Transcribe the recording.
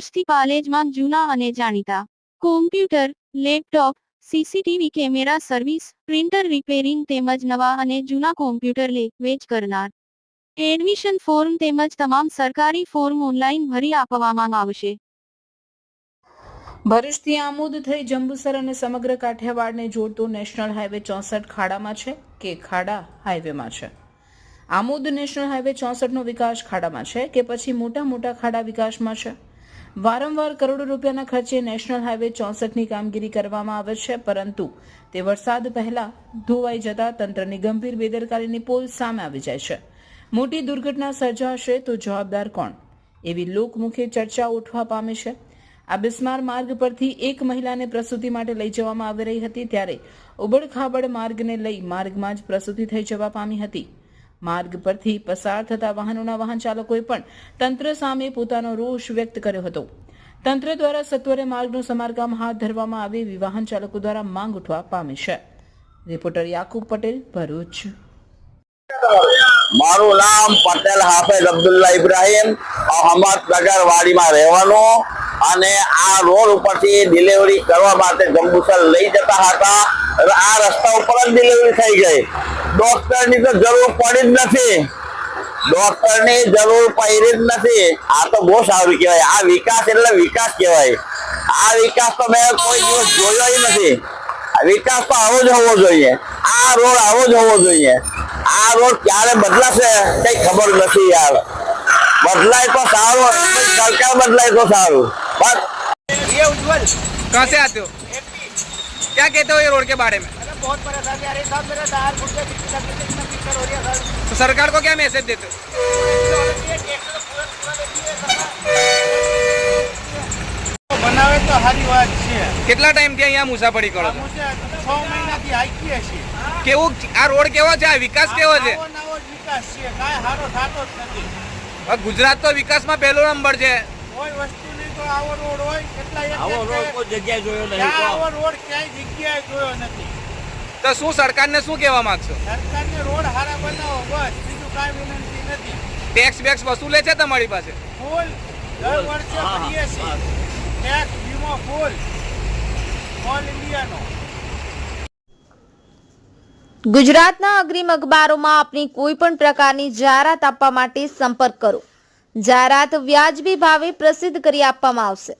વર્ષથી પાલેજમાં જૂના અને જાણીતા computer, laptop, CCTV camera service, printer repairing તેમજ નવા અને જૂના કોમ્પ્યુટર લે વેચ કરનાર. એડમિશન ફોર્મ તેમજ તમામ સરકારી ફોર્મ ઓનલાઈન ભરી આપવામાં આવશે. ભરૂચથી આમોદ થઈ જંબુસર અને સમગ્ર કાઠિયાવાડને જોડતો નેશનલ હાઈવે 64 ખાડામાં છે કે ખાડા હાઈવેમાં છે? આમોદ નેશનલ હાઈવે 64નો વિકાસ ખાડામાં છે કે પછી મોટા મોટા ખાડા વિકાસમાં છે? વારંવાર કરોડો રૂપિયાના ખર્ચે નેશનલ હાઈવે 64ની કામગીરી કરવામાં આવે છે, પરંતુ તે વરસાદ પહેલા ધોવાઈ જતા તંત્રની ગંભીર બેદરકારીની પોલ સામે આવી જાય છે. મોટી દુર્ઘટના સર્જાશે તો જવાબદાર કોણ? એવી લોકમુખે ચર્ચા ઉઠવા પામી છે. આ બિસ્માર માર્ગ પરથી એક મહિલાને પ્રસૂતિ માટે લઈ જવામાં આવી રહી હતી, ત્યારે ઉબડખાબડ માર્ગને લઈ માર્ગમાં જ પ્રસૂતિ થઈ જવા પામી હતી. માર્ગ પરથી પસાર થતા વાહનોના વાહન ચાલકોએ પણ તંત્ર સામે પોતાનો રોષ વ્યક્ત કર્યો હતો. તંત્ર દ્વારા સત્વરે માર્ગનું સમારકામ હાથ ધરવામાં આવે એવી વાહન ચાલકો દ્વારા માંગ ઉઠવા પામી છે. રિપોર્ટર યાકુબ પટેલ, ભરૂચ. મારું નામ પટેલ હાફિઝ અબ્દુલ્લા ઇબ્રાહીમ, અહમદનગર વાડીમાં રહેવાનું, અને આ રોડ ઉપરથી ડિલિવરી કરવા માટે જંબુસર લઈ જતા હતા. આ રસ્તા ઉપર જ ડિલિવરી થઈ ગઈ. ડોક્ટરની તો જરૂર પડી જ નથી. ડોક્ટરની જરૂર પડી જ નથી. આ તો બહુ સારું કહેવાય. આ વિકાસ એટલે વિકાસ કહેવાય. આ વિકાસ તો મેં કોઈ દિવસ જોયો જ નથી. વિકાસ તો આવો જ હોવો જોઈએ. આ રોડ આવો જ હોવો જોઈએ. આ રોડ ક્યારે બદલાશે કઈ ખબર નથી યાર. बदलाए तो सारो, सरकार बदलाए तो सारो. बस ये उज्जवल कहाँ से आते हो? क्या कहते हो ये रोड के बारे में? बहुत परेशानी आ रही है साहब, मेरा टायर फूट गया, कितना पिक्चर हो रही है सर. तो सरकार को क्या मैसेज देते हो? बनावे तो सारी વાત છે. કેટલા ટાઈમથી અહીંયા મુસાફરી કરો છો? 6 મહિનાથી આઈકી છે. કેવું આ રોડ કેવો છે? આ વિકાસ કેવો છે? નવો વિકાસ છે, કાંઈ સારો થતો જ નથી. ગુજરાત તો વિકાસમાં પહેલો નંબર છે. કોઈ વસ્તુ નહીં તો આવો રોડ હોય, કેટલા આવો રોડ કોઈ જગ્યાએ જોયો નહીં. આવો રોડ ક્યાંય જગ્યાએ જોયો નથી. તો શું સરકારને શું કહેવા માંગશો? સરકારને રોડ સારા બનાવો, બસ, બીજું કાંઈ વિનંતી નથી. ટેક્સ બેક્સ વસૂલે છે તમારી પાસે? ફૂલ દર વર્ષે ભરીએ છીએ. ટેક્સ વીમો ફૂલ ઓલ ઇન્ડિયાનો. ગુજરાતના અગ્રીમ અખબારોમાં આપની કોઈ પણ પ્રકારની જાહેરાત આપવા માટે સંપર્ક કરો. જાહેરાત વ્યાજબી ભાવે પ્રસિદ્ધ કરી આપવામાં આવશે.